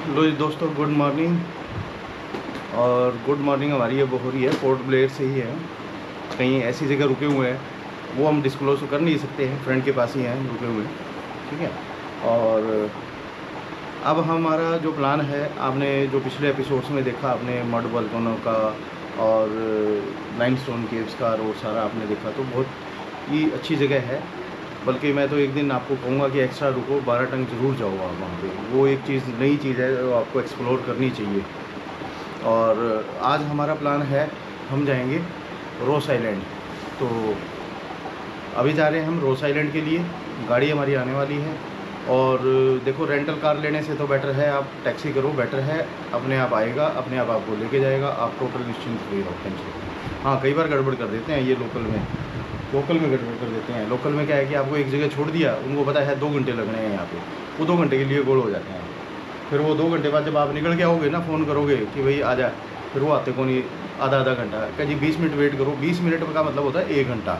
लो जी दोस्तों, good morning. और good morning हमारी अब हो रही है पोर्ट ब्लेयर से ही है। कहीं ऐसी जगह रुके हुए हैं, वो हम डिस्क्लोज तो कर नहीं सकते हैं, फ्रेंड के पास ही हैं रुके हुए, ठीक है। और अब हमारा जो प्लान है, आपने जो पिछले एपिसोड्स में देखा, आपने मड वोल्केनो का और लाइमस्टोन केव्स का और सारा आपने देखा, तो बहुत ही अच्छी जगह है। बल्कि मैं तो एक दिन आपको कहूँगा कि एक्स्ट्रा रुको, 12 टंग ज़रूर जाओ आप वहाँ पे। वो एक चीज़, नई चीज़ है जो आपको एक्सप्लोर करनी चाहिए। और आज हमारा प्लान है, हम जाएंगे रोस आइलैंड। तो अभी जा रहे हैं हम रोस आइलैंड के लिए। गाड़ी हमारी आने वाली है। और देखो, रेंटल कार लेने से तो बेटर है आप टैक्सी करो, बेटर है। अपने आप आएगा, अपने आप आपको लेके जाएगा, आप टोटल निश्चिंत फ्री रहो, टेंशन। हाँ, कई बार गड़बड़ कर देते हैं ये लोकल में गड़बड़ कर देते हैं। लोकल में क्या है कि आपको एक जगह छोड़ दिया, उनको पता है 2 घंटे लगने हैं यहाँ पे, वो 2 घंटे के लिए गोल हो जाते हैं। फिर वो 2 घंटे बाद जब आप निकल के आओगे ना, फ़ोन करोगे कि भाई आ जा, फिर वो आते को नहीं, आधा घंटा क्या जी, 20 मिनट वेट करो। 20 मिनट का मतलब होता है 1 घंटा।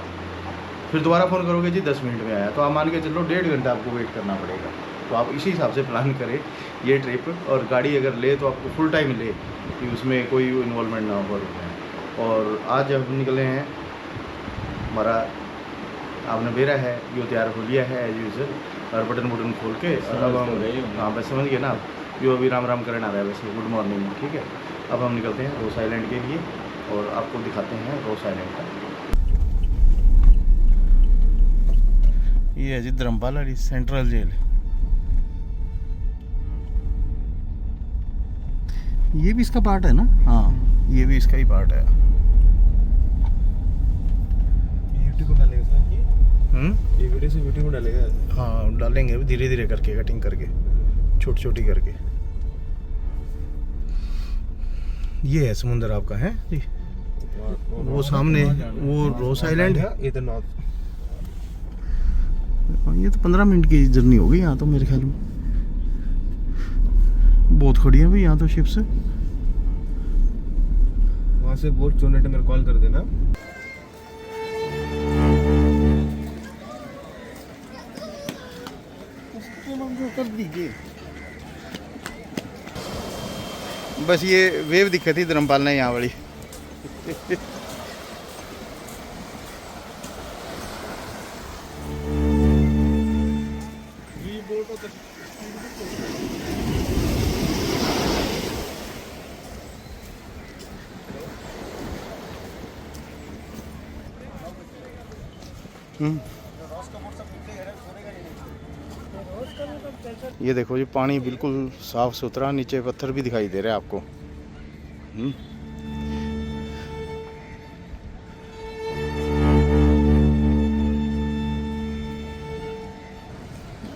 फिर दोबारा फ़ोन करोगे जी 10 मिनट में आया, तो आप मान के चलो 1.5 घंटा आपको वेट करना पड़ेगा। तो आप इसी हिसाब से प्लान करें ये ट्रिप। और गाड़ी अगर ले तो आपको फुल टाइम ले, कि उसमें कोई इन्वॉल्वमेंट ना हो। और आज हम निकले हैं, हमारा आपने बेरा है यो तैयार हो लिया है एज यूजल, और बटन खोल के। और अब हम, हाँ बस समझ गए ना आप, जो अभी राम राम करना आ रहा है वैसे। गुड मॉर्निंग, ठीक है। अब हम निकलते हैं रोस आइलैंड के लिए और आपको दिखाते हैं रोस आइलैंड का। ये है जी धर्मपाल सेंट्रल जेल। ये भी इसका पार्ट है ना? हाँ, ये भी इसका ही पार्ट है। ये वीडियो से वीडियो में डालेगा। हाँ डालेंगे, धीरे धीरे करके, कटिंग करके, छोटी छोटी करके। ये है समुंदर आपका है जी, वो सामने वो रोस आइलैंड है। इधर नॉर्थ। ये तो 15 मिनट की जर्नी होगी यहाँ तो मेरे ख्याल में। बहुत खड़ी है भाई यहाँ तो शिप्स। वहाँ से बोट चुनने मेरे कॉल कर देना। कर दीजिए। बस ये वेव दिखी थी धर्मपाल ने यहाँ वाली। ये देखो जी, पानी बिल्कुल साफ सुथरा, नीचे पत्थर भी दिखाई दे रहे हैं आपको।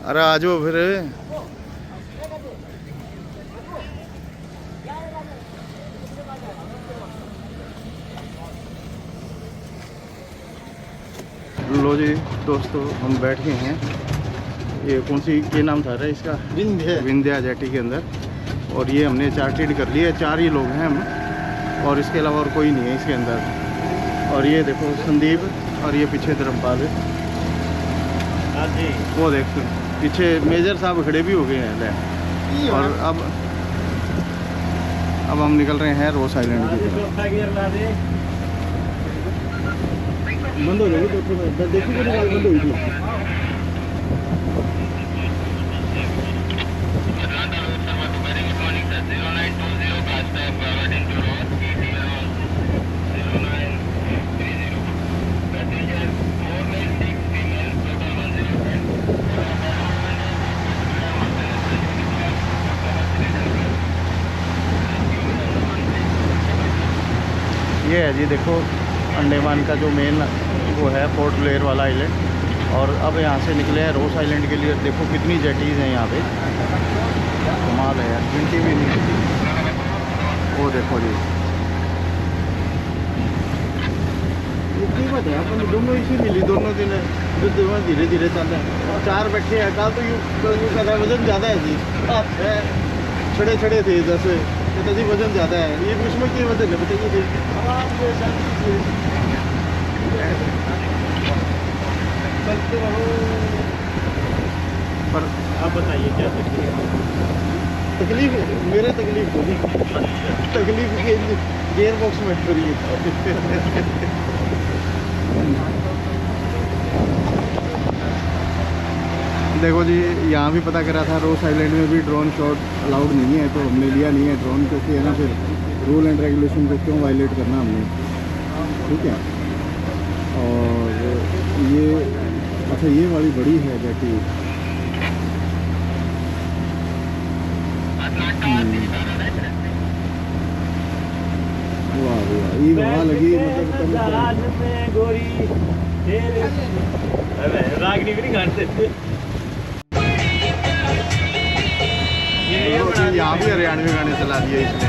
अरे आ जाओ फिर। लो जी दोस्तों, हम बैठ गए हैं। ये कौन सी, ये नाम था इसका? विंध्या जेटी के अंदर। और ये हमने चार्टेड कर लिया है, 4 ही लोग हैं हम, और इसके अलावा और कोई नहीं है इसके अंदर। और ये देखो संदीप, और ये पीछे धर्मपाल है। वो देख पीछे मेजर साहब खड़े भी हो गए हैं। और अब हम निकल रहे हैं रोस आइलैंड की तरफ। बंद हो जाएगी तो देखो, बंद हुई थी। ये है जी देखो, अंडमान का जो मेन वो है पोर्ट ब्लेयर वाला आइलैंड। और अब यहाँ से निकले हैं रोस आइलैंड के लिए। देखो कितनी जेटीज़ हैं यहाँ पे, कमाल है यार, गिनती भी नहीं थी। वो देखो जी, ये कीमत है अपन दोनों इसी मिली, दोनों दिन जो धीरे धीरे चल रहे हैं। 4 बैठे हैं, कल तो यूँ कर रहा है, वजन ज़्यादा है जी, छड़े छड़े थे 10, तो जी वजन ज़्यादा है। ये उसमें की वजन है बताइए। पर आप बताइए क्या सकते हैं। तकलीफ मेरे तकलीफ होगी, तकलीफ के गेयर बॉक्स में हो रही है। देखो जी, यहाँ भी पता करा था, रोज आइलैंड में भी ड्रोन शॉट अलाउड नहीं है, तो हमने लिया नहीं है ड्रोन, क्योंकि है ना फिर रूल एंड रेगुलेशन को क्यों वायलेट करना हमने, ठीक है। और ये अच्छा, ये वाली बड़ी है जेटी, वाह वाह, ये वहाँ लगी मतलब गोरी रागनी भी नहीं गाते। यहाँ भी हरियाणवी गाने चला दिए इसने।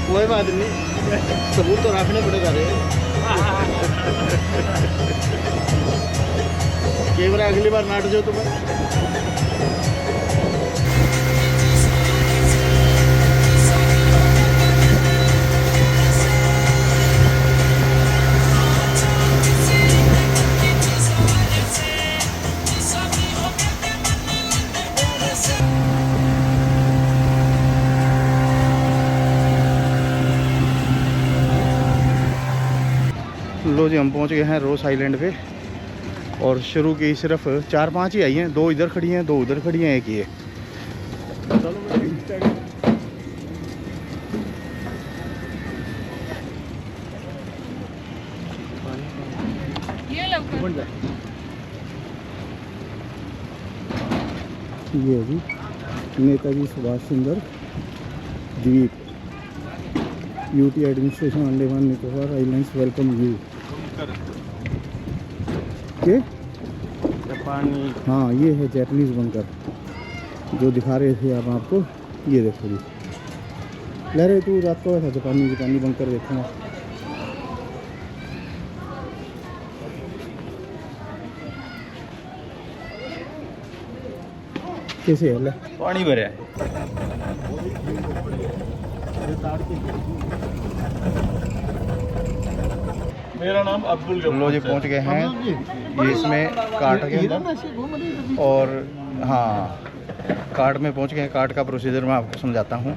कोई बात नहीं, सबूत तो रखने पड़ेगा रे। कैमरा अगली बार नाट जाओ तुम्हें। लो जी, हम पहुंच गए हैं रोस आइलैंड पे, और शुरू की सिर्फ 4-5 ही आई हैं, 2 इधर खड़ी हैं, 2 उधर खड़ी हैं, एक ये। ये जी नेताजी सुभाष चंद्र द्वीप, UT administration Andaman Nicobar islands welcome you के पानी। हाँ, ये है जैपनीज बंकर जो दिखा रहे थे आप आपको। ये देखो जी, ले रहे तू रात को ऐसा जापानी बंकर देखूँगा। कैसे है? पानी भरे है। मेरा नाम अब्दुल गफूर। लो जी, पहुंच गए हैं, ये इसमें कार्ट के, और हाँ कार्ट में पहुंच गए हैं। कार्ट का प्रोसीजर मैं आपको समझाता हूँ।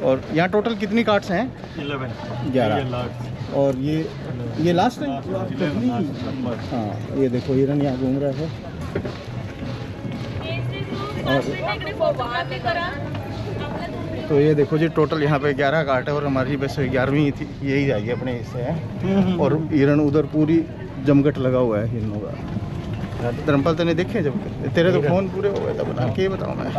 और यहाँ टोटल कितनी कार्ट्स हैं? 11। और ये लास्ट है। हाँ, ये देखो हिरन यहाँ घूम रहा है। तो ये देखो जी, टोटल यहाँ पे 11 कार्ट है, और हमारी बस 11वीं थी, यही जाएगी अपने इससे है। और हिरन उधर पूरी जमघट लगा हुआ है हिरनों का। धर्मपाल तने देखे जब तेरे तो फोन पूरे हो गए थे, बता के बताऊँ मैं।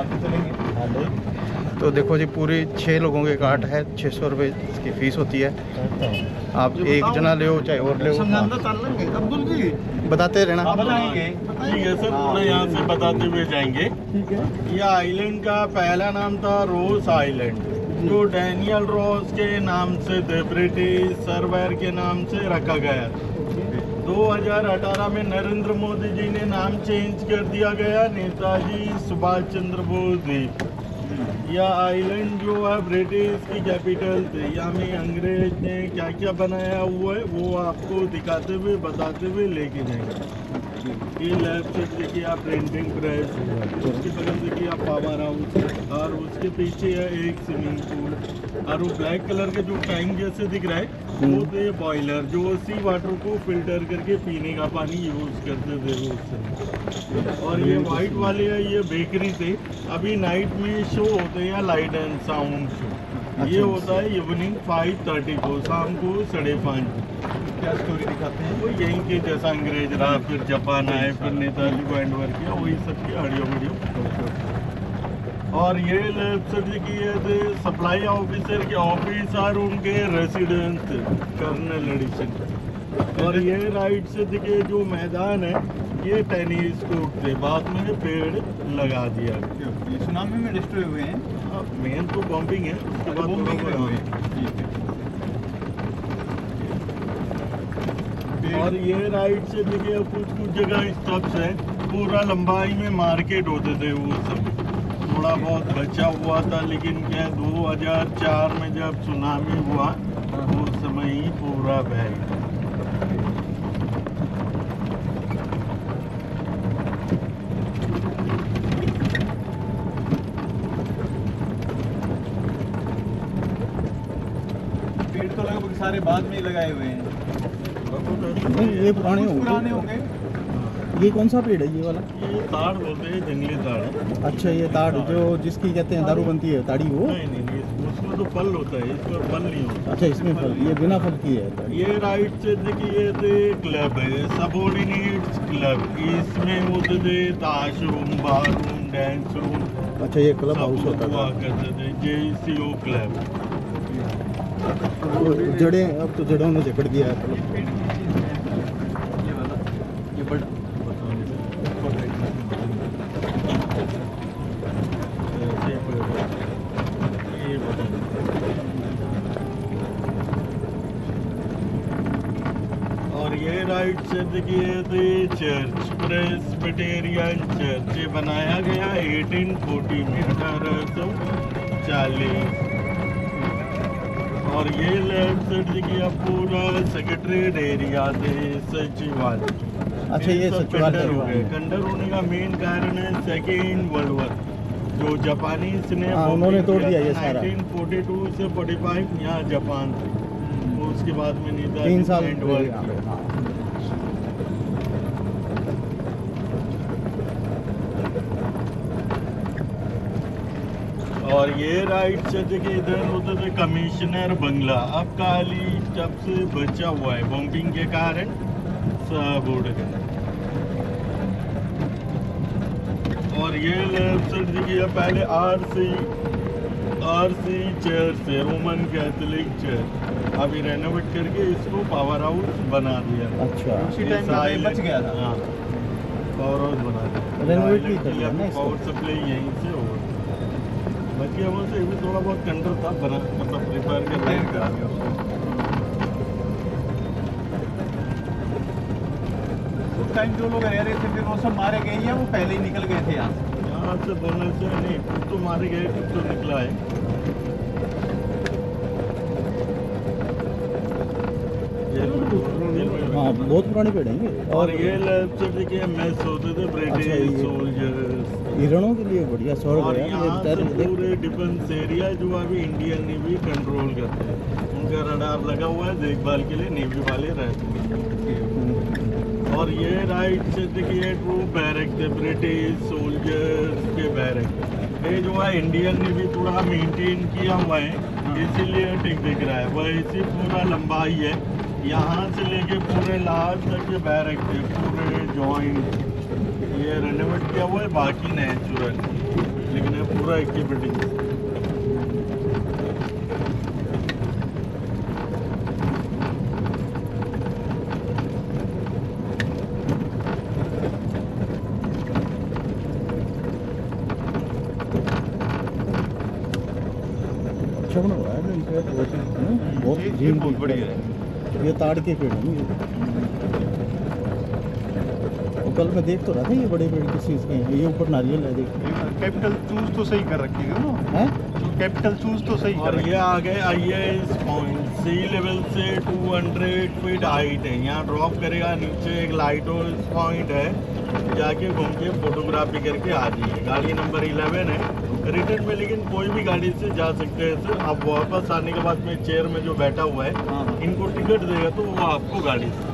तो देखो जी, पूरी 6 लोगों के कार्ट है, 600 रुपये इसकी फ़ीस होती है। आप एक जना ले चाहे और ले। अब्दुल जी बताते रहना। बताएंगे, ठीक है सर, पूरा यहाँ से बताते हुए जाएंगे। ठीक है। यह आइलैंड का पहला नाम था रोस आइलैंड, जो डैनियल रोस के नाम से थे, ब्रिटिश सर्वेयर के नाम से रखा गया। 2018 में नरेंद्र मोदी जी ने नाम चेंज कर दिया गया, नेताजी सुभाष चंद्र बोस द्वीप। यह आइलैंड जो है ब्रिटिश की कैपिटल थी। यहाँ में अंग्रेज ने क्या क्या बनाया हुआ है वो आपको दिखाते हुए बताते हुए लेके जाएंगे। ये लेफ्ट साइड देखिए आप प्रिंटिंग प्रेस, उसके बगल देखिए आप पावर हाउस, और उसके पीछे है एक स्विमिंग पूल, और वो ब्लैक कलर का जो टैंक जैसे दिख रहा है वो थे बॉयलर जो सी वाटर को फिल्टर करके पीने का पानी यूज करते थे उस समय। और ये वाइट वाले है ये बेकरी थे। अभी नाइट में शो होते हैं लाइट एंड साउंड शो, ये होता है इवनिंग 5:30 को, शाम को 5:30। क्या स्टोरी दिखाते हैं? वो यहीं के जैसा अंग्रेज रहा, फिर जापान आए, फिर नेताजी को हैंड ओवर किया, वही सब की ऑडियो वीडियो। और ये लेफ्ट साइड की है सप्लाई ऑफिसर के ऑफिस और उनके रेसिडेंस कर्नल एडिशन। और ये राइट से दिखे जो मैदान है ये टेनिस कोर्ट थे, बाद में पेड़ लगा दिया। ये सुनामी में डिस्ट्रॉय हुए हैं? मेन तो बॉम्बिंग है, उसके बाद बॉम्बिंग हुए हैं। ठीक है। और ये राइट से देखिए कुछ जगह स्टॉप्स है, पूरा लंबाई में मार्केट होते थे वो सब, थोड़ा बहुत बचा हुआ था, लेकिन क्या 2004 में जब सुनामी हुआ उस समय ही पूरा बह गया। पेड़ तो लगभग सारे बाद में ही लगाए हुए हैं। नहीं, ये पुराने कुछ पुराने होंगे। होंगे। ये कौन सा पेड़ है ये वाला? ये ताड़ बोलते हैं, जंगली ताड़ है। अच्छा, ये ताड़ जो जिसकी कहते हैं दारू बनती है, ताड़ी वो? नहीं, उसमें तो फल होता है, इसमें फल नहीं होता। अच्छा, इसमें फल, ये बिना फल की है ताड़ी। ये राइट से देखिए ये क्लब है, सबऑर्डिनेट्स क्लब, इसमें होते थे ताश रूम, बार रूम, डांस रूम। अच्छा, ये क्लब हाउस होता हुआ था। करते थे, JCO क्लब। तो जड़ें, अब तो जड़ों ने जकड़ दिया है क्लब। ये वाला, ये बड़ा और ये राइट से देखिए थे चर्च, प्रेस्बिटेरियन चर्च, ये बनाया गया 1840 में, 1840। और ये लेफ्ट साइड देखिए आप पूरा सेक्रेटरीट एरिया थे, सचिवालय। अच्छा, ये सब सचिवालय खंडर हो है। गए। खंडर होने का मेन कारण है सेकेंड वर्ल्ड वॉर, जो जापानीज ने हाँ, उन्होंने तोड़ दिया ये सारा। 1942 से 45 यहाँ जापान थे, उसके बाद में 3 साल एंड वर्क किया। हाँ। और ये राइट से देखिए इधर होते थे कमिश्नर बंगला, अब खाली जब से बचा हुआ है बॉम्बिंग के कारण सब उड़ गए। और ये लेफ्ट साइड देखिए पहले आरसी चर्च है, रोमन कैथोलिक चर्च, अभी रेनोवेट करके इसको पावर हाउस बना दिया। अच्छा, उसी टाइम में बच गया था। हाँ, पावर हाउस बना दिया, रेनोवेट भी कर दिया ना इसको। पावर सप्लाई यहीं से हो। बाकी हम से भी थोड़ा बहुत कंट्रोल था, बना मतलब प्रिपेयर कर रहे हैं। उस टाइम जो लोग रह रहे थे फिर वो सब मारे गए या वो पहले ही निकल गए थे यहाँ से? यहाँ से बोलने से नहीं, कुछ तो मारे गए, कुछ तो निकला है। हाँ, बहुत पुराने पेड़ हैं ये। और ये लेफ्ट से देखिए मेस होते थे ब्रिटिश अच्छा, ये सोल्जर्स। हिरणों के लिए बढ़िया स्वर्ग और है यार, यहाँ से ये पूरे डिफेंस एरिया जो अभी इंडियन नेवी कंट्रोल करते हैं, उनका रडार लगा हुआ है, देखभाल के लिए नेवी वाले रहते हैं। और ये राइट से देखिए ट्रू बैरक थे, ब्रिटिश सोल्जर्स के बैरक। ये जो है इंडियन नेवी पूरा मेंटेन किया हुआ है, इसीलिए ठीक दिख रहा है। वैसे पूरा लंबाई है, यहाँ से लेके पूरे लास्ट तक ये बैरक थे, पूरे जॉइंट। ये रेनोवेट किया हुआ है, बाकी नेचुरल, लेकिन ये पूरा एक ही बिल्डिंग। अच्छा बना हुआ है इनका, बहुत ये झील बहुत बढ़िया है। ये ताड़ के पेड़ हैं ये। और कल मैं देख तो रहा था ये बड़े पेड़ किस चीज़ के हैं, ये ऊपर नारियल है, देख। कैपिटल चूज तो सही कर रखी है ना, हैं कैपिटल चूज तो सही कर और रखी ये आ गए IAS पॉइंट, सी लेवल से 200 फीट हाइट है। यहाँ ड्रॉप करेगा, नीचे एक लाइट हाउस पॉइंट है, जाके घूम के फोटोग्राफी करके आ जाइए। गाड़ी नंबर 11 है रिटर्न में, लेकिन कोई भी गाड़ी से जा सकते हैं सर। आप वापस आने के बाद में चेयर में जो बैठा हुआ है, हाँ। इनको टिकट देगा तो वो आपको गाड़ी से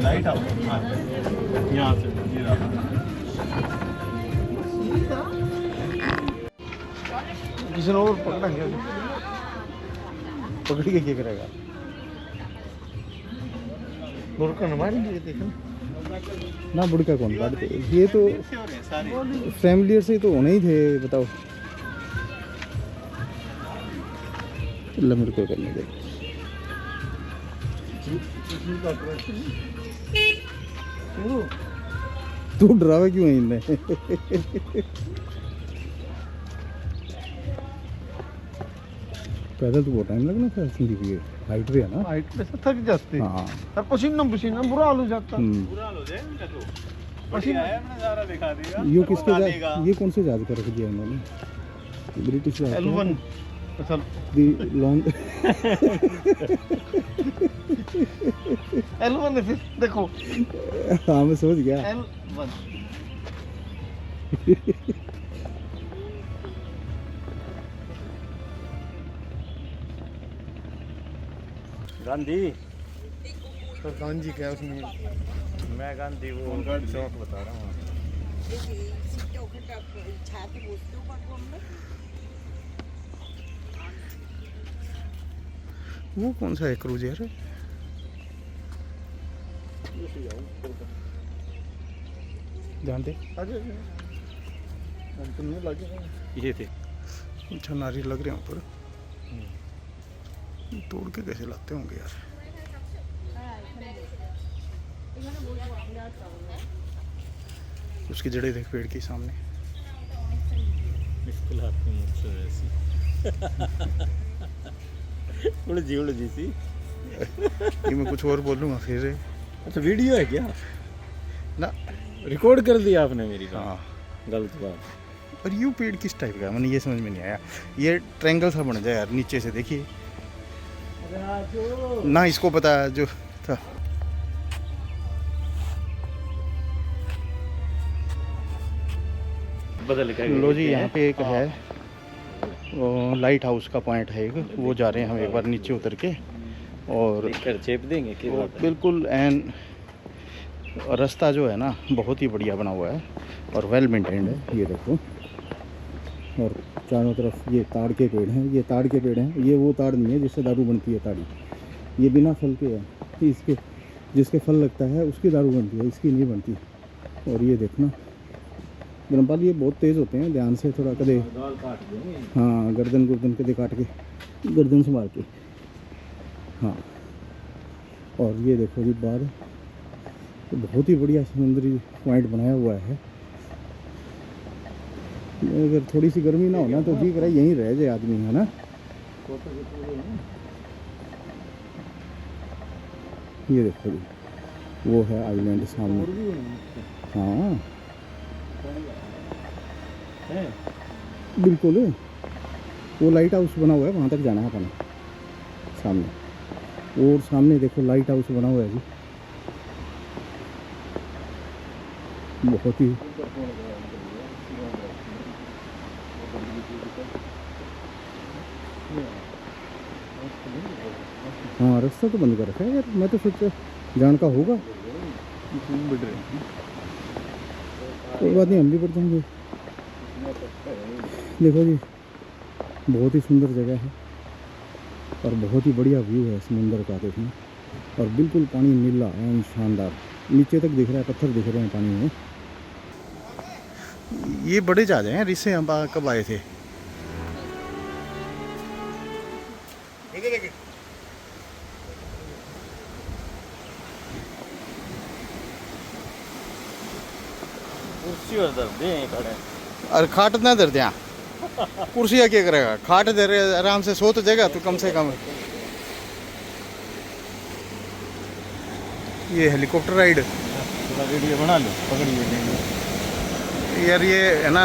लाइट हाउस। हाँ, यहाँ से ये रहा। किसी ने और पकड़ा क्या पकड़ के क्या करेगा बुरका हमारी देखो ना बुड़का कौन काटते ये तो फैमिलियर से तो होने ही थे बताओ अल्लाह मेरे को करने दे तू डरावा क्यों है इनने पैदल तो बहुत टाइम लगना था जिंदगी हाइट पे है ना हाइट पे से थक जाते हाँ और पसीना पसीना बुरा हाल हो जाता। हम्म। बुरा हाल हो जाए इनका तो। पसीना नज़ारा दिखा देगा। ये किसके जहाज ये कौन से जहाज का रख दिया इन्होंने ब्रिटिश जहाज का? L1 असल दी लॉन्ग L1 है फिर देखो हाँ मैं समझ गया L1 गांधी तो गांधी क्या उसमें मैं गांधी वो चौक बता रहा हूँ। वो कौन सा है क्रूजर जानते ये थे अच्छा नारियल लग रहे हैं ऊपर तोड़ के कैसे लाते होंगे यार उसकी जड़ें देख पेड़ के सामने बिल्कुल आपकी मुझसे वैसी उलझी उलझी सी। ये मैं कुछ और बोलूँगा फिर अच्छा वीडियो है क्या? ना रिकॉर्ड कर दिया आपने मेरी बात। हाँ गलत बात। और यू पेड़ किस टाइप का है मैंने ये समझ में नहीं आया ये ट्रायंगल सा बन जाए यार नीचे से देखिए ना इसको पता है जो था बदल के लो जी यहाँ पे एक है लाइट हाउस का पॉइंट है एक वो जा रहे हैं हम एक बार नीचे उतर के और चेप देंगे कि वो बिल्कुल एन रास्ता जो है ना बहुत ही बढ़िया बना हुआ है और वेल मेंटेन्ड है ये देखो और चारों तरफ ये ताड़ के पेड़ हैं ये ताड़ के पेड़ हैं ये वो ताड़ नहीं है जिससे दारू बनती है ताड़ी ये बिना फल के है इसके जिसके फल लगता है उसकी दारू बनती है इसकी नहीं बनती और ये देखना ब्रह्मपाल ये बहुत तेज़ होते हैं ध्यान से थोड़ा कदे हाँ गर्दन कदे काट के गर्दन से मार के हाँ और ये देखो जी बाहर तो बहुत ही बढ़िया समुद्री पॉइंट बनाया हुआ है अगर थोड़ी सी गर्मी ना होना तो जी करा यहीं रह जाए आदमी है ना ये देखो जी वो है आइलैंड सामने हाँ बिल्कुल वो लाइट हाउस बना हुआ है वहाँ तक जाना है अपना सामने और सामने देखो लाइट हाउस बना हुआ है जी बहुत ही हाँ रास्ता तो बंद कर रखा है यार मैं तो सोचा जान का होगा कोई बात नहीं हम भी बढ़ जाएंगे देखो जी बहुत ही सुंदर जगह है और बहुत ही बढ़िया व्यू है समुंदर का देखना और बिल्कुल पानी नीला एंड शानदार नीचे तक दिख रहा है पत्थर दिख रहे हैं पानी में ये बड़े जहाज हैं इससे हम कब आए थे कुर्सी और दर दे खड़े अरे खाट ना दर दिया कुर्सियाँ क्या करेगा खाट दे रहे आराम से सो तो जगह तो कम से कम ये हेलीकॉप्टर राइड थोड़ा वीडियो बना लो, पकड़िए। यार ये है ना,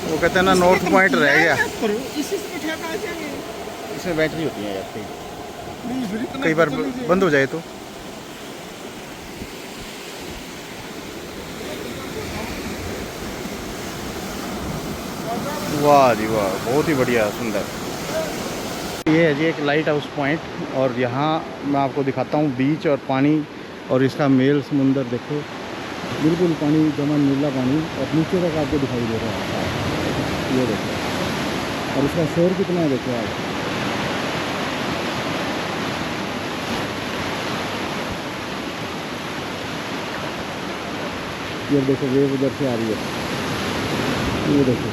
वो कहते हैं ना नॉर्थ पॉइंट रह गया। इसमें बैटरी होती है यार, कई बार बंद हो जाए तो। वाह जी वाह, बहुत ही बढ़िया, सुंदर। ये है जी एक लाइट हाउस पॉइंट, और यहाँ मैं आपको दिखाता हूँ बीच और पानी और इसका मेल समुंदर। देखो बिल्कुल पानी जमा, नीला पानी, और नीचे तक आपको दिखाई दे रहा है। ये देखो, और इसका शोर कितना है देखो आप। ये देखो वेव उधर से आ रही है, ये देखो।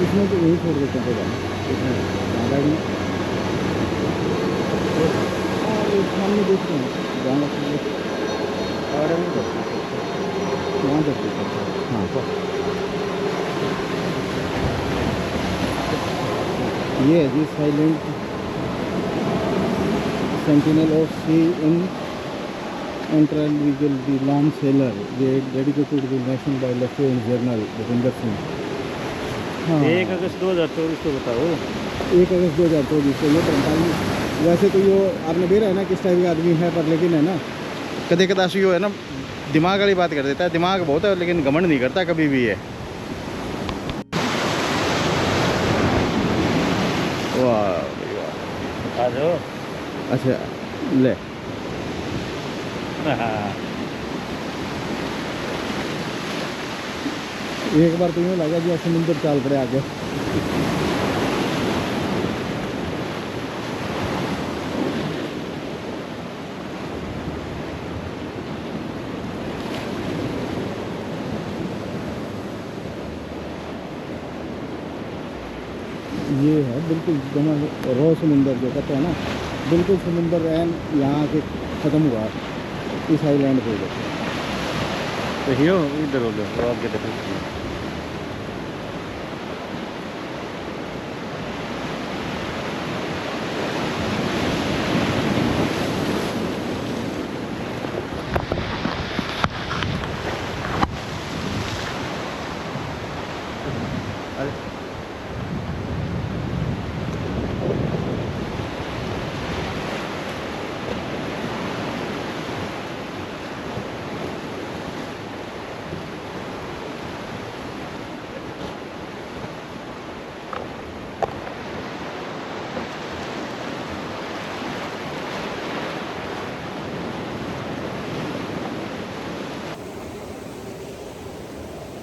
इसमें तो यही छोड़ देते हैं, इसमें ज़्यादा ही। और सामने देख रहे हैं जहाँ ऑर्डर नहीं करते वहाँ देखते हैं। हाँ, ये है जी silent sentinel of sea in interlegal the long sailor dedicated to national wildlife journal Bhupinder Singh. हाँ, 1 अगस्त 2024 को बताओ। 1 अगस्त 2024 को ये 45। वैसे तो ये आपने दे रहा है ना किस टाइप का आदमी है, पर लेकिन है ना कदे कदाशी यो है ना दिमाग वाली बात कर देता है। दिमाग बहुत है लेकिन घमंड नहीं करता कभी भी है। वाह आ जाओ। अच्छा ले, एक बार तो यूँ लगा कि समुंदर चाल पड़े आगे। ये है बिल्कुल जमा रो समुंदर जो कहते हैं ना, बिल्कुल समुंदर एन यहाँ के ख़त्म हुआ इस आइलैंड पे। तो हियो इधर हो लो, तो आपके देखो।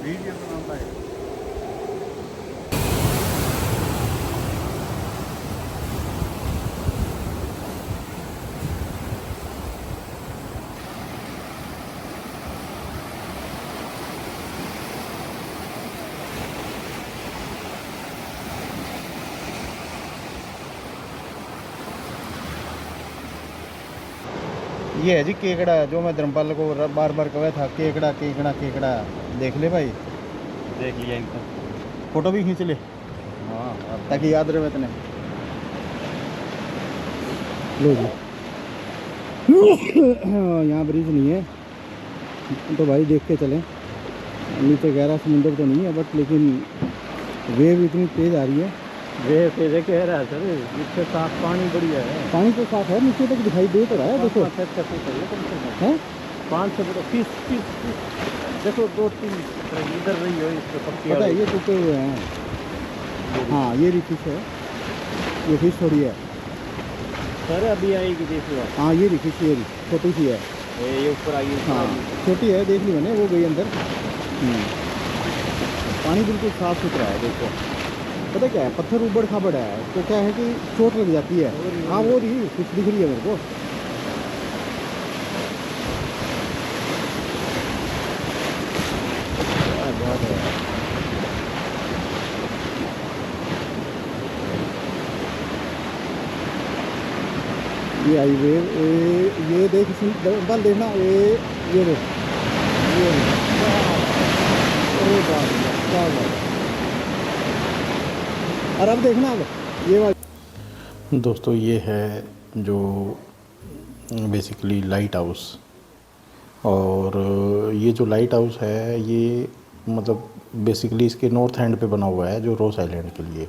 वीडियो बनाता है। ये है जी केकड़ा, जो मैं धर्मपाल को बार बार कहा था, केकड़ा केकड़ा केकड़ा। देख ले भाई, देख लिया इनका। फोटो भी खींच ले हाँ, ताकि याद रहे इतने। लो जी यहाँ ब्रिज नहीं है तो भाई देख के चलें। नीचे गहरा समुंदर तो नहीं है बट लेकिन वेव इतनी तेज़ आ रही है। वे तेरे कह रहा है सर, इससे साफ पानी बढ़िया है। पानी तो साफ है, नीचे तक दिखाई दे तो रहा है। देखो है 500 फीस देखो, 2-3 इधर रही हो इस पे पक्की। पता है ये टूटे हुए हैं। हाँ ये भी फिश है, ये फिश थोड़ी है सर, अभी आएगी देख लो। हाँ ये भी फिश, ये भी छोटी सी है। ये ऊपर आई, हाँ छोटी है, देख ली मैंने, वो गई अंदर। पानी बिल्कुल साफ सुथरा है। देखो पता क्या है, पत्थर उबड़ खाबड़ है तो क्या है कि चोट लग जाती है। हाँ वो रही फिश दिख रही है मेरे को। ये हाईवे ये देख बल देखना ये देख ये अरे बाप रे, क्या बात है। और अब देखना अब ये वाली दोस्तों, ये है जो बेसिकली लाइट हाउस। और ये जो लाइट हाउस है ये मतलब बेसिकली इसके नॉर्थ एंड पे बना हुआ है, जो रोस आइलैंड के लिए।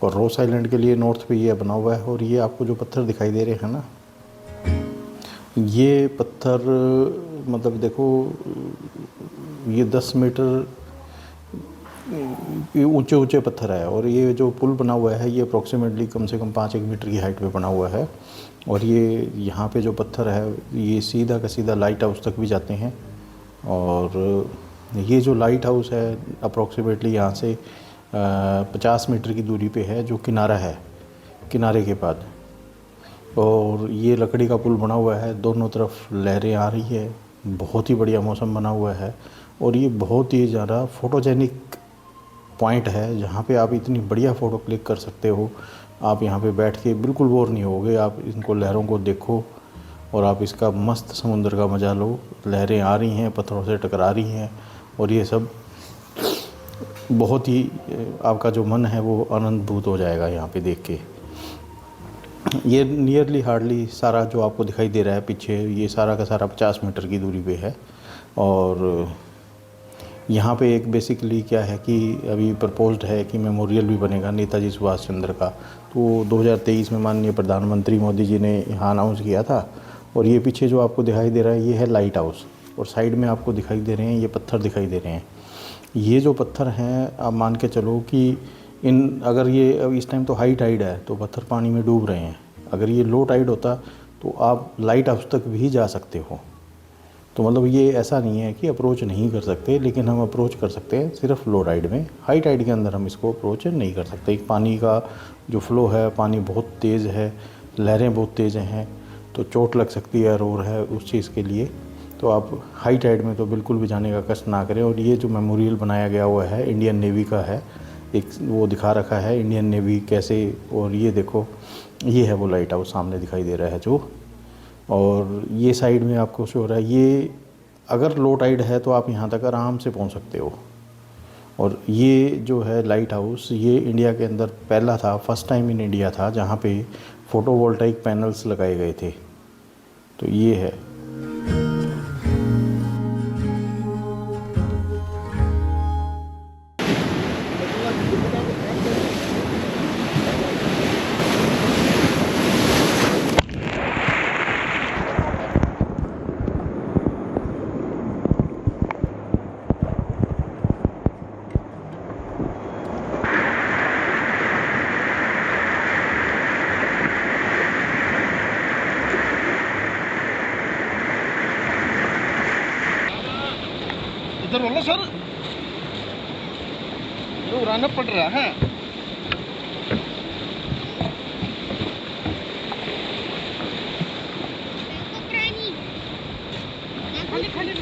और रोस आइलैंड के लिए नॉर्थ पे ये बना हुआ है। और ये आपको जो पत्थर दिखाई दे रहे हैं ना, ये पत्थर मतलब देखो ये 10 मीटर ऊंचे ऊंचे पत्थर है। और ये जो पुल बना हुआ है ये अप्रॉक्सीमेटली कम से कम 5-1 मीटर की हाइट पे बना हुआ है। और ये यहाँ पे जो पत्थर है ये सीधा का सीधा लाइट हाउस तक भी जाते हैं। और ये जो लाइट हाउस है अप्रॉक्सीमेटली यहाँ से 50 मीटर की दूरी पे है, जो किनारा है, किनारे के बाद। और ये लकड़ी का पुल बना हुआ है, दोनों तरफ लहरें आ रही है, बहुत ही बढ़िया मौसम बना हुआ है। और ये बहुत ही ज़्यादा फोटोजेनिक पॉइंट है जहाँ पे आप इतनी बढ़िया फ़ोटो क्लिक कर सकते हो। आप यहाँ पे बैठ के बिल्कुल बोर नहीं होगे। आप इनको लहरों को देखो और आप इसका मस्त समुद्र का मज़ा लो। लहरें आ रही हैं, पत्थरों से टकरा रही हैं, और ये सब बहुत ही आपका जो मन है वो आनंदभूत हो जाएगा यहाँ पे देख के। ये नियरली हार्डली सारा जो आपको दिखाई दे रहा है पीछे, ये सारा का सारा 50 मीटर की दूरी पे है। और यहाँ पे एक बेसिकली क्या है कि अभी प्रपोज्ड है कि मेमोरियल भी बनेगा नेताजी सुभाष चंद्र का। तो 2023 में माननीय प्रधानमंत्री मोदी जी ने यहाँ अनाउंस किया था। और ये पीछे जो आपको दिखाई दे रहा है ये है लाइट हाउस। और साइड में आपको दिखाई दे रहे हैं ये पत्थर दिखाई दे रहे हैं। ये जो पत्थर हैं आप मान के चलो कि इन अगर ये अब इस टाइम तो हाई टाइड है तो पत्थर पानी में डूब रहे हैं। अगर ये लो टाइड होता तो आप लाइट हाउस तक भी जा सकते हो। तो मतलब ये ऐसा नहीं है कि अप्रोच नहीं कर सकते, लेकिन हम अप्रोच कर सकते हैं सिर्फ लो टाइड में। हाई टाइड के अंदर हम इसको अप्रोच नहीं कर सकते। पानी का जो फ्लो है, पानी बहुत तेज़ है, लहरें बहुत तेज़ हैं, तो चोट लग सकती है और है उस चीज़ के लिए। तो आप हाई टाइड में तो बिल्कुल भी जाने का कष्ट ना करें। और ये जो मेमोरियल बनाया गया हुआ है इंडियन नेवी का है, एक वो दिखा रखा है इंडियन नेवी कैसे। और ये देखो ये है वो लाइट हाउस सामने दिखाई दे रहा है जो। और ये साइड में आपको शो हो रहा है, ये अगर लो टाइड है तो आप यहाँ तक आराम से पहुँच सकते हो। और ये जो है लाइट हाउस ये इंडिया के अंदर पहला था, फर्स्ट टाइम इन इंडिया था जहाँ पे फोटोवोल्टाइक पैनल्स लगाए गए थे। तो ये है। इधर बोलो सर, ये उड़ाना पड़ रहा है। खाली खाली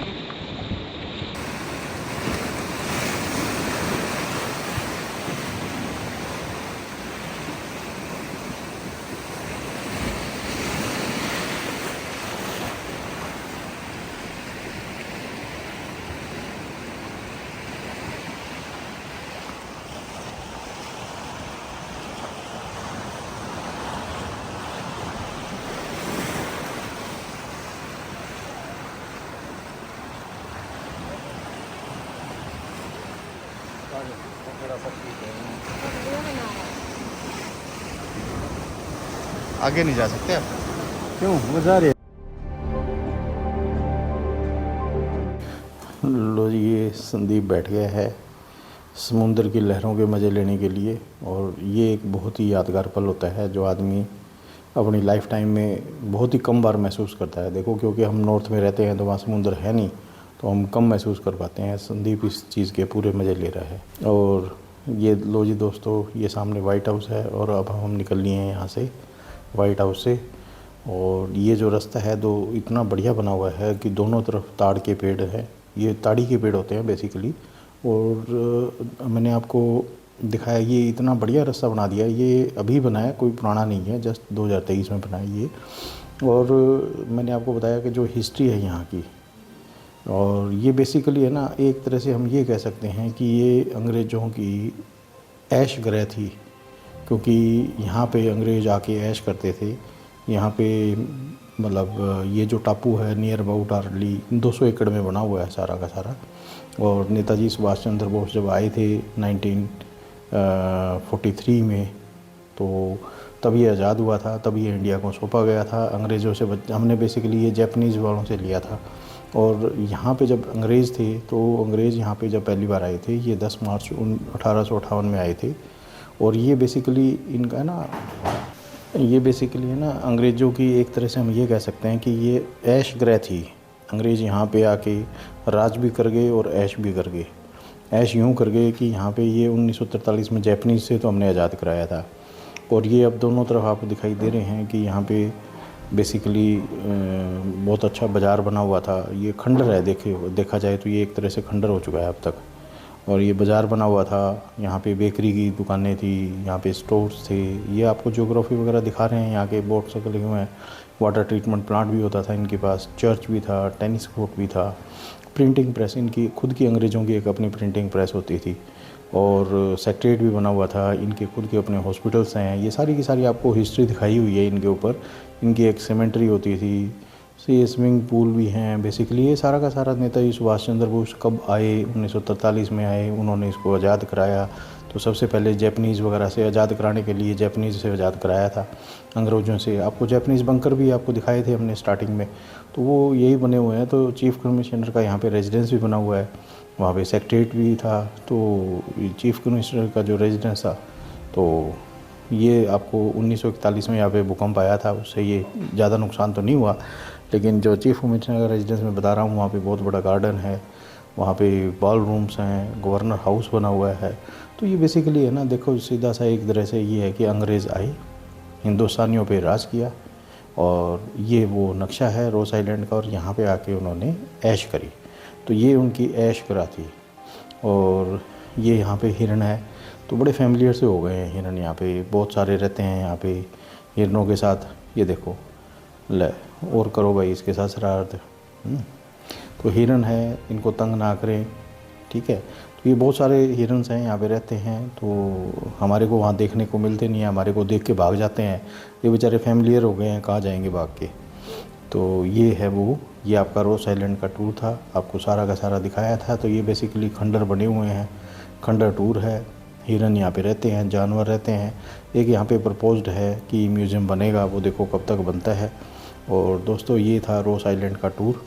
आगे नहीं जा सकते आप। क्यों मज़ा आ रही है। लो जी, ये संदीप बैठ गया है समुद्र की लहरों के मज़े लेने के लिए। और ये एक बहुत ही यादगार पल होता है जो आदमी अपनी लाइफ टाइम में बहुत ही कम बार महसूस करता है। देखो क्योंकि हम नॉर्थ में रहते हैं तो वहाँ समुद्र है नहीं, तो हम कम महसूस कर पाते हैं। संदीप इस चीज़ के पूरे मज़े ले रहा है। और ये लो जी दोस्तों, ये सामने वाइट हाउस है और अब हम निकल लिए हैं यहाँ से वाइट हाउस से। और ये जो रास्ता है तो इतना बढ़िया बना हुआ है कि दोनों तरफ ताड़ के पेड़ हैं। ये ताड़ी के पेड़ होते हैं बेसिकली। और मैंने आपको दिखाया। ये इतना बढ़िया रास्ता बना दिया, ये अभी बना है, कोई पुराना नहीं है, जस्ट 2023 में बना है ये। और मैंने आपको बताया कि जो हिस्ट्री है यहाँ की, और ये बेसिकली है ना, एक तरह से हम ये कह सकते हैं कि ये अंग्रेज़ों की ऐश गृह थी, क्योंकि यहाँ पे अंग्रेज़ आके ऐश करते थे। यहाँ पे मतलब ये जो टापू है नियर अबाउट हार्डली 200 एकड़ में बना हुआ है सारा का सारा। और नेताजी सुभाष चंद्र बोस जब आए थे 1943 में, तो तब ये आज़ाद हुआ था, तब ये इंडिया को सौंपा गया था अंग्रेज़ों से। हमने बेसिकली ये जापानीज़ वालों से लिया था। और यहाँ पे जब अंग्रेज़ थे, तो अंग्रेज़ यहाँ पे जब पहली बार आए थे, ये 10 मार्च 1858 में आए थे। और ये बेसिकली इनका ना, ये बेसिकली है ना अंग्रेज़ों की, एक तरह से हम ये कह सकते हैं कि ये ऐश गृह थी। अंग्रेज़ यहाँ पे आके राज भी कर गए और ऐश भी कर गए। ऐश यूँ कर गए कि यहाँ पे ये 1943 में जापानीज़ से तो हमने आज़ाद कराया था। और ये अब दोनों तरफ आपको दिखाई दे रहे हैं कि यहाँ पे बेसिकली बहुत अच्छा बाज़ार बना हुआ था। ये खंडर है, देखा जाए तो ये एक तरह से खंडर हो चुका है अब तक। और ये बाज़ार बना हुआ था, यहाँ पे बेकरी की दुकानें थी, यहाँ पे स्टोर्स थे। ये आपको ज्योग्राफी वगैरह दिखा रहे हैं, यहाँ के बोर्ड से लगे हुए हैं। वाटर ट्रीटमेंट प्लांट भी होता था इनके पास, चर्च भी था, टेनिस कोर्ट भी था, प्रिंटिंग प्रेस इनकी खुद की, अंग्रेज़ों की एक अपनी प्रिंटिंग प्रेस होती थी। और सेक्रेटरीट भी बना हुआ था, इनके खुद के अपने हॉस्पिटल्स हैं। ये सारी की सारी आपको हिस्ट्री दिखाई हुई है इनके ऊपर। इनकी एक सेमेंट्री होती थी, ये स्विमिंग पूल भी हैं। बेसिकली ये सारा का सारा नेताजी सुभाष चंद्र बोस कब आए, 1943 में आए, उन्होंने इसको आज़ाद कराया। तो सबसे पहले जापानीज़ वगैरह से आज़ाद कराने के लिए जापानीज़ से आज़ाद कराया था अंग्रेज़ों से। आपको जापानीज़ बंकर भी आपको दिखाए थे हमने स्टार्टिंग में, तो वो यही बने हुए हैं। तो चीफ़ कमिश्नर का यहाँ पे रेजिडेंस भी बना हुआ है, वहाँ पे सेक्रेटरीट भी था। तो चीफ़ कमिश्नर का जो रेजिडेंस था, तो ये आपको 1941 में यहाँ पे भूकंप आया था, उससे ये ज़्यादा नुकसान तो नहीं हुआ। लेकिन जो चीफ़ कमिश्नर का रेजिडेंस में बता रहा हूँ, वहाँ पे बहुत बड़ा गार्डन है, वहाँ पे बॉल रूम्स हैं, गवर्नर हाउस बना हुआ है। तो ये बेसिकली है ना, देखो सीधा सा एक तरह से ये है कि अंग्रेज़ आए, हिंदुस्तानियों पे राज किया, और ये वो नक्शा है रोज़ आइलैंड का, और यहाँ पे आके उन्होंने ऐश करी। तो ये उनकी ऐश करा थी। और ये यहाँ पे हिरन है, तो बड़े फैमिलियर से हो गए हैं हिरन, यहाँ पे बहुत सारे रहते हैं यहाँ पे हिरनों के साथ। ये देखो, ले और करो भाई इसके साथ शरारत। तो हिरन है, इनको तंग ना करें, ठीक है। तो ये बहुत सारे हिरन्स हैं यहाँ पे रहते हैं। तो हमारे को वहाँ देखने को मिलते नहीं है, हमारे को देख के भाग जाते हैं। ये बेचारे फैमिलियर हो गए हैं, कहाँ जाएंगे भाग के। तो ये है वो, ये आपका रोज़ आइलैंड का टूर था, आपको सारा का सारा दिखाया था। तो ये बेसिकली खंडर बने हुए हैं, खंडर टूर है। हिरन यहाँ पे रहते हैं, जानवर रहते हैं। एक यहाँ पे प्रपोज्ड है कि म्यूज़ियम बनेगा, वो देखो कब तक बनता है। और दोस्तों ये था रोज़ आइलैंड का टूर।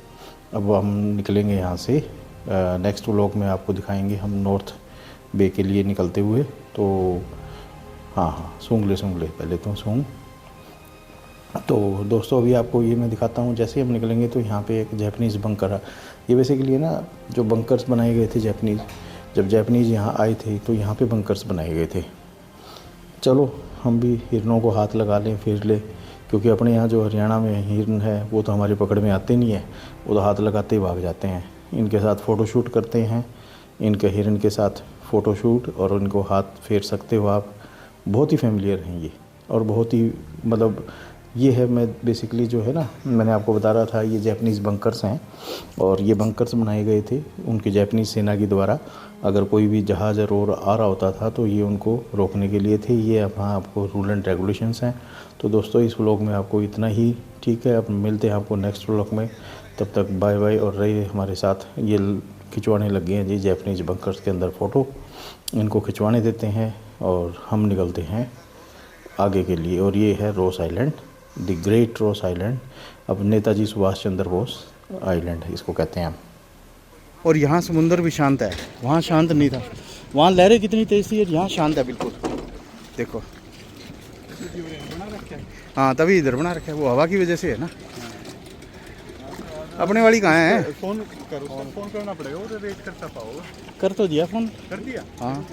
अब हम निकलेंगे यहाँ से, नेक्स्ट व्लॉग में आपको दिखाएंगे हम नॉर्थ बे के लिए निकलते हुए। तो हाँ, सूंघ ले पहले तो सूंघ। तो दोस्तों अभी आपको ये मैं दिखाता हूँ, जैसे ही हम निकलेंगे तो यहाँ पे एक जापानीज़ बंकर है। ये बेसिकली है ना, जो बंकर्स बनाए गए थे जापानीज़, जब जापानीज़ यहाँ आए थे तो यहाँ पे बंकर्स बनाए गए थे। चलो हम भी हिरनों को हाथ लगा लें, फिर ले, क्योंकि अपने यहाँ जो हरियाणा में हिरन है वो तो हमारी पकड़ में आते नहीं है, वो तो हाथ लगाते ही भाग जाते हैं। इनके साथ फ़ोटोशूट करते हैं, इनके हिरन के साथ फ़ोटोशूट, और उनको हाथ फेर सकते हो आप। बहुत ही फैमिलियर हैं ये, और बहुत ही मतलब ये है, मैं बेसिकली जो है ना, मैंने आपको बता रहा था ये जापानीज़ बंकर्स हैं। और ये बंकर्स बनाए गए थे उनकी जापानीज़ सेना के द्वारा। अगर कोई भी जहाज़ और आ रहा होता था तो ये उनको रोकने के लिए थे। ये वहाँ आपको रूल एंड रेगुलेशंस हैं। तो दोस्तों इस व्लॉग में आपको इतना ही, ठीक है। अब मिलते हैं आपको नेक्स्ट व्लॉग में, तब तक बाय बाय। और रहिए हमारे साथ। ये खिंचवाने लग गए हैं जी जापानीज़ बंकर्स के अंदर फ़ोटो, इनको खिंचवाने देते हैं और हम निकलते हैं आगे के लिए। और ये है Ross island, the great Ross island. अब नेताजी सुभाष चंद्र बोस आइलैंड इसको कहते हैं। और यहाँ समुंदर भी शांत है, वहाँ शांत नहीं था। वहाँ लहरें कितनी तेज़ थी, यहाँ शांत है बिल्कुल। देखो, हाँ तभी इधर बना रखा है, वो हवा की वजह से है ना। अपने वाली कहाँ है? फोन करो, फोन करना पड़ेगा, वो वेट करता पाओ। कर तो दिया फ़ोन, कर दिया, हाँ।